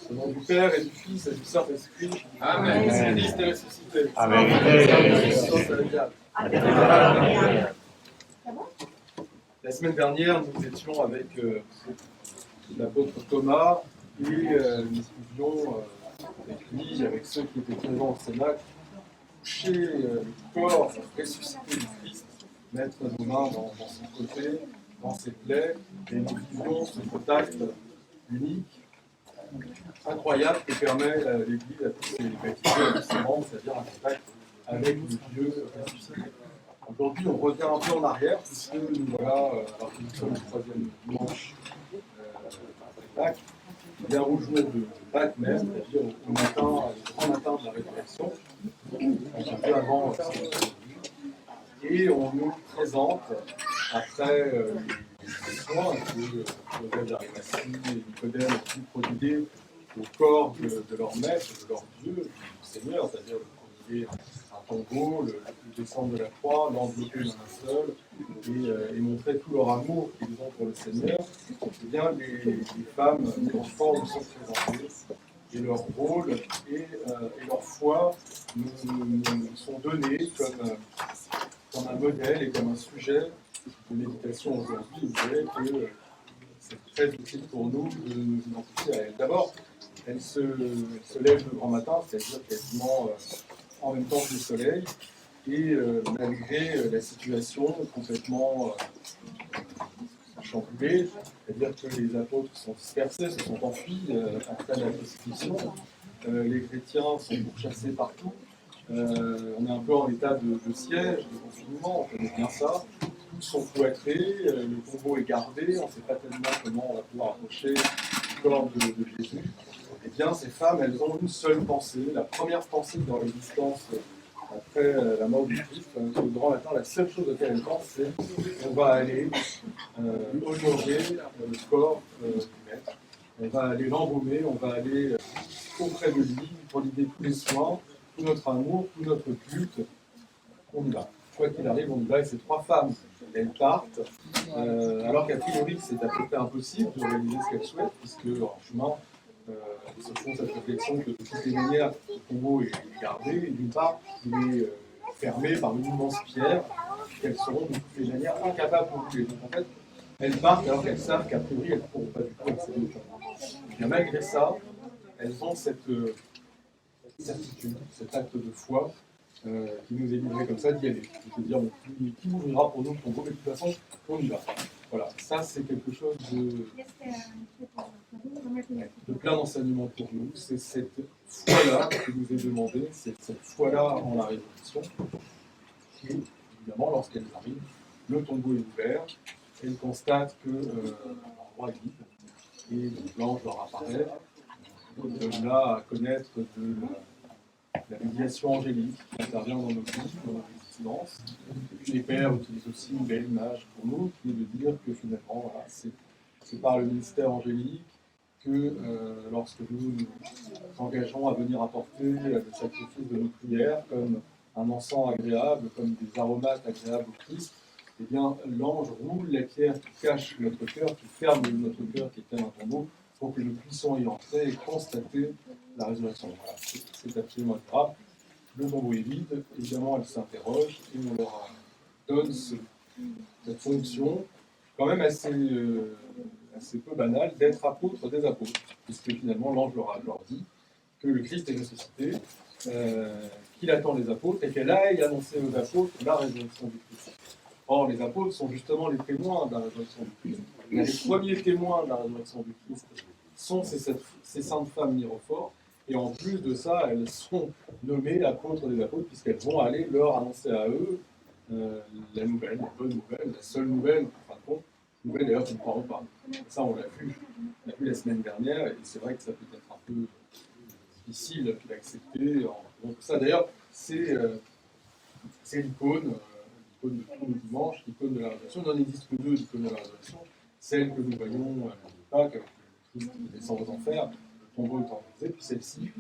Au nom du Père et du Fils et du Saint-Esprit. Amen. Christ est ressuscité. Amen. La semaine dernière, nous étions avec l'apôtre Thomas et nous pouvions, avec lui, avec ceux qui étaient présents au Sénat, toucher le corps ressuscité du Christ, mettre nos mains dans son côté, dans ses plaies, et nous vivions ce contact unique, incroyable, que permet l'Église à tous ses baptisés, à tous ses membres, c'est-à-dire un contact avec le Dieu ressuscité. Aujourd'hui, on revient un peu en arrière, puisque nous voilà, alors que nous sommes le troisième dimanche de Pâques, bien au jour de Pâques même, c'est-à-dire au matin, le grand matin de la résurrection, un peu avant et on nous présente, après les soins que Joseph d'Arimathie et Nicodème ont pu prodiguer au corps de leur maître, de leur Dieu, du Seigneur, c'est-à-dire le prodiguer un tombeau, le descendre de la croix, l'envelopper dans un seul, et montrer tout leur amour qu'ils ont pour le Seigneur. Eh bien, les femmes, les enfants nous sont présentés, et leur rôle et leur foi nous sont donnés comme un modèle et comme un sujet de méditation aujourd'hui. Vous savez que c'est très utile pour nous de nous identifier à elle. D'abord, elle se lève le grand matin, c'est-à-dire quasiment en même temps que le soleil, et malgré la situation complètement chamboulée, c'est-à-dire que les apôtres sont dispersés, se sont enfuis après la crucifixion, les chrétiens sont pourchassés partout, on est un peu en état de siège, de confinement, on connaît bien ça, tous sont cloîtrés, le tombeau est gardé, on ne sait pas tellement comment on va pouvoir approcher le corps de Jésus. Eh bien, ces femmes, elles ont une seule pensée, la première pensée de leur existence après la mort du Christ, le grand matin, la seule chose auquel elles pensent, c'est on va aller honorer le corps du Maître, on va aller l'embaumer, on va aller auprès de lui, prodiguer tous les soins, tout notre amour, tout notre culte, on y va. Quoi qu'il arrive, on y va. Et ces trois femmes, elles partent, alors qu'a priori, c'est à peu près impossible de réaliser ce qu'elles souhaitent, puisque en chemin, elles se font cette réflexion que de toutes les manières, le tombeau est gardé, et d'une part, il est fermé par une immense pierre, qu'elles seront de toutes les manières incapables de bouger. Donc en fait, elles partent alors qu'elles savent qu'a priori, elles ne pourront pas du tout accéder au tombeau. Et bien malgré ça, elles ont cette certitude, cet acte de foi qui nous est livré comme ça d'y aller. C'est-à-dire, qui ouvrira pour nous le tombeau, mais de toute façon, on y va. Voilà, ça c'est quelque chose de plein d'enseignement pour nous. C'est cette foi-là qui nous est demandée, c'est cette foi-là en la résurrection. Et évidemment, lorsqu'elle arrive, le tombeau est ouvert, elles constatent que l'endroit est vide, et donc l'ange leur apparaît, de là à connaître de la médiation angélique qui intervient dans nos vies, dans notre existence. Et puis les pères utilisent aussi une belle image pour nous, qui est de dire que finalement, voilà, c'est par le ministère angélique que lorsque nous nous engageons à venir apporter le sacrifice de nos prières comme un encens agréable, comme des aromates agréables au Christ, eh bien l'ange roule la pierre qui cache notre cœur, qui ferme notre cœur, qui est tel un tombeau, pour que nous puissions y entrer et constater la résurrection. Voilà, c'est absolument grave. Le tombeau est vide, évidemment, elles s'interrogent et on leur donne cette fonction, quand même assez peu banale, d'être apôtre des apôtres, puisque finalement l'ange leur dit que le Christ est ressuscité, qu'il attend les apôtres et qu'elle aille annoncer aux apôtres la résurrection du Christ. Or, les apôtres sont justement les témoins de la résurrection du Christ. Les premiers témoins de la résurrection du Christ sont ces saintes femmes mirophores, et en plus de ça, elles sont nommées apôtres des apôtres, puisqu'elles vont aller leur annoncer à eux la nouvelle, la bonne nouvelle, la seule nouvelle, en fin de compte, nouvelle d'ailleurs qu'ils ne croiront pas. Ça, on l'a vu la semaine dernière, et c'est vrai que ça peut être un peu difficile d'accepter. Donc ça, d'ailleurs, c'est l'icône de tous les dimanches, l'icône de la résurrection. Il n'en existe que deux icônes de la résurrection. Celle que nous voyons à Pâques, avec le Christ qui descend aux enfers, le tombeau étant brisé, puis celle-ci,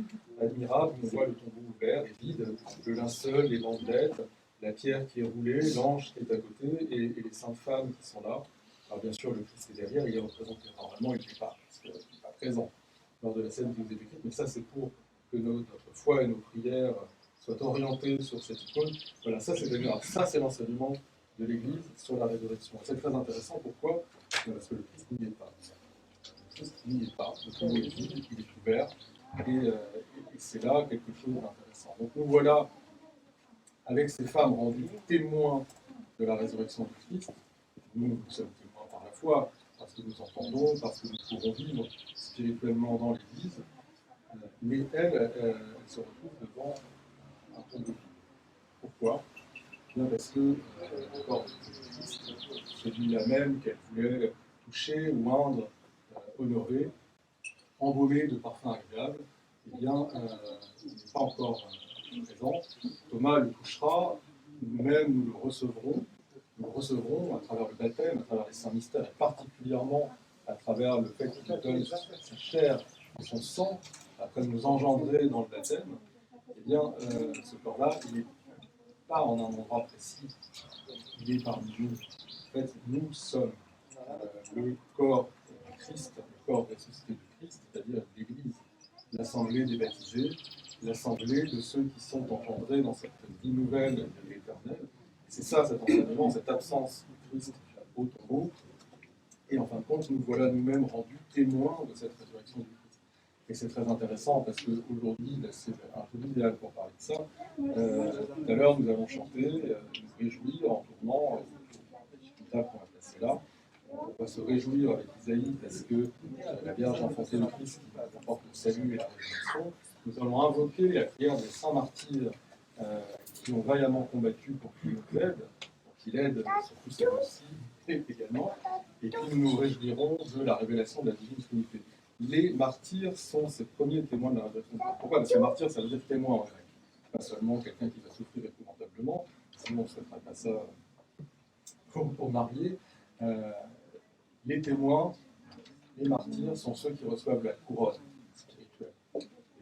admirable, on voit le tombeau ouvert et vide, le linceul, les bandelettes, la pierre qui est roulée, l'ange qui est à côté, et les saintes femmes qui sont là. Alors bien sûr, le Christ est derrière, il est représenté. Normalement, il n'est pas, parce qu'il n'est pas présent. lors de la scène qui vous est décrite, mais ça c'est pour que notre foi et nos prières soient orientées sur cette icône. Voilà, ça c'est l'enseignement de l'Église sur la résurrection. C'est très intéressant, pourquoi? Parce que le Christ n'y est pas. Le Christ n'y est pas, le tombeau est vide, il est ouvert, et c'est là quelque chose d'intéressant. Donc nous voilà, avec ces femmes rendues témoins de la résurrection du Christ. Nous sommes témoins par la foi, parce que nous entendons, parce que nous pouvons vivre spirituellement dans l'Église, mais elles se retrouvent devant un tombeau vide. Pourquoi? Bien parce que le corps de Christ, celui-là même qu'elle voulait toucher, oindre, honorer, embaumer de parfums agréables, eh bien, il n'est pas encore présent. Thomas le touchera, nous-mêmes nous le recevrons. Nous le recevrons à travers le baptême, à travers les saints mystères, et particulièrement à travers le fait qu'il nous donne sa chair et son sang, après nous engendrer dans le baptême. Eh bien, ce corps-là, il n'est pas en un endroit précis, il est parmi nous. En fait, nous sommes le corps du Christ, le corps ressuscité du Christ, c'est-à-dire l'Église, l'assemblée des baptisés, l'assemblée de ceux qui sont engendrés dans cette vie nouvelle de l'éternel. C'est ça, cet enseignement, cette absence du Christ au tombeau. Et en fin de compte, nous voilà nous-mêmes rendus témoins de cette résurrection du Christ. Et c'est très intéressant parce qu'aujourd'hui, c'est un peu idéal pour parler de ça. Tout à l'heure, nous avons chanté, nous réjouir en tournant, qu'on va placer là. On va se réjouir avec Isaïe parce que la Vierge enfantée de Christ qui apporte le salut et la résurrection. Nous allons invoquer la prière des saints martyrs qui ont vaillamment combattu pour qu'il nous aide, pour qu'il aide surtout celle-ci également, et puis nous nous réjouirons de la révélation de la divine Trinité. Les martyrs sont ces premiers témoins de la résurrection. Pourquoi? Parce que martyr, ça veut dire témoin en grec. Pas seulement quelqu'un qui va souffrir épouvantablement, sinon on ne se ferait pas ça pour marier. Les témoins, les martyrs sont ceux qui reçoivent la couronne spirituelle. Et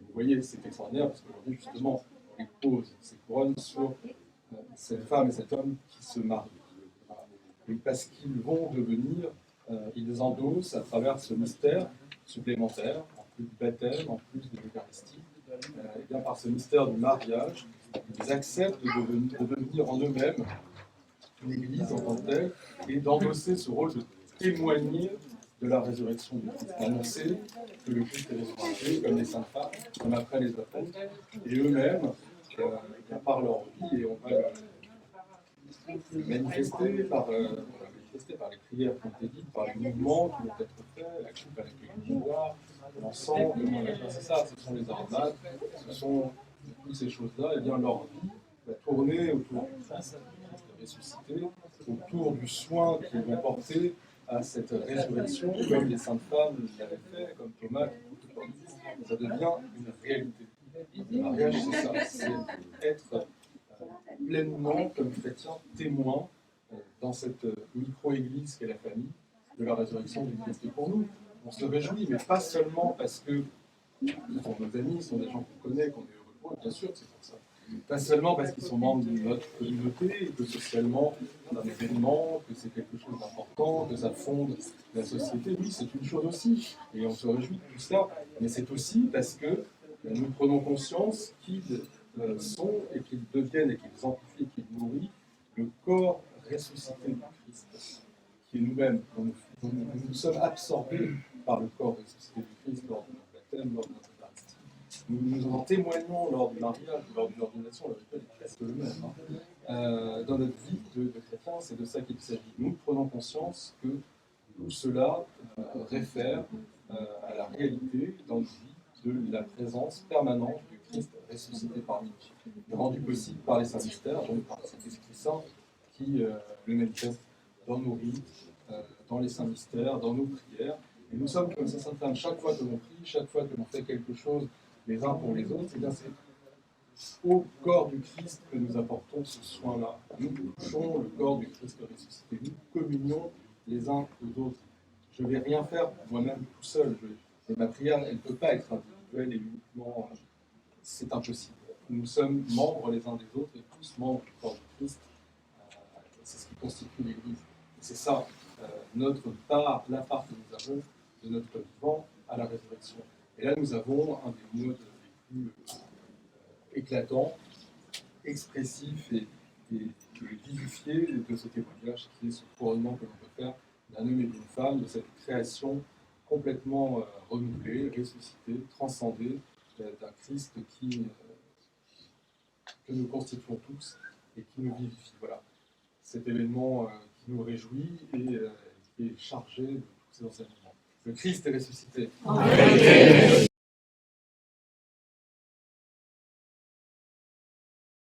vous voyez, c'est extraordinaire parce qu'aujourd'hui, justement, on pose ces couronnes sur cette femme et cet homme qui se marient. Et parce qu'ils vont devenir, ils endossent à travers ce mystère supplémentaire, en plus du baptême, en plus de l'Eucharistie, et bien par ce mystère du mariage, ils acceptent de devenir en eux-mêmes une Église en tant que telle et d'endosser ce rôle de témoigner de la résurrection du Christ, annoncer que le Christ est ressuscité, comme les saintes femmes, comme après les apôtres, et eux-mêmes, par leur vie, et on va le manifester par les prières qui ont été dites, par les mouvements qui vont être faits, la coupe avec les miroirs, l'encens, c'est ça, ce sont les aromates, ce sont toutes ces choses-là, et bien leur vie va tourner autour du Christ ressuscité, autour du soin qu'ils vont porter à cette résurrection, comme les saintes femmes l'avaient fait, comme Thomas, ça devient une réalité. Le mariage, c'est ça, c'est être pleinement, comme chrétien, témoin dans cette micro-église qu'est la famille, de la résurrection du Christ. Et pour nous, on se réjouit, mais pas seulement parce que ce sont nos amis, ce sont des gens qu'on connaît, qu'on est heureux pour eux, bien sûr que c'est pour ça. Pas seulement parce qu'ils sont membres de notre communauté, et que socialement, c'est un événement, que c'est quelque chose d'important, que ça fonde la société. Oui, c'est une chose aussi, et on se réjouit de tout ça. Mais c'est aussi parce que nous prenons conscience qu'ils sont, et qu'ils deviennent, et qu'ils amplifient, et qu'ils nourrissent le corps ressuscité du Christ, qui est nous-mêmes. Nous sommes absorbés par le corps ressuscité du Christ lors de notre baptême, lors de notre Eucharistie. Nous en témoignons lors du mariage, lors de l'ordination, le rituel est presque le même. Dans notre vie de chrétien, c'est de ça qu'il s'agit. Nous prenons conscience que tout cela réfère à la réalité dans notre vie de la présence permanente du Christ ressuscité parmi nous, rendu possible par les saints mystères, donc par cet Esprit Saint qui le manifeste dans nos rites, dans les saints mystères, dans nos prières. Et nous sommes comme ces saintes femmes, chaque fois que l'on prie, chaque fois que l'on fait quelque chose les uns pour les autres, c'est bien c'est au corps du Christ que nous apportons ce soin-là. Nous touchons le corps du Christ ressuscité, nous communions les uns aux autres. Je ne vais rien faire moi-même tout seul. Et ma prière, elle ne peut pas être individuelle et uniquement. C'est impossible. Nous sommes membres les uns des autres et tous membres du corps du Christ. C'est ce qui constitue l'Église. Et c'est ça, notre part, la part que nous avons de notre vivant à la résurrection. Et là, nous avons un des modes les plus éclatants, expressifs et vivifiés de ce témoignage, qui est ce couronnement que l'on peut faire d'un homme et d'une femme, de cette création complètement renouvelée, ressuscitée, transcendée, d'un Christ que nous constituons tous et qui nous vivifie. Voilà, cet événement qui nous réjouit et qui est chargé de tous ces enseignements. Le Christ est ressuscité. Amen.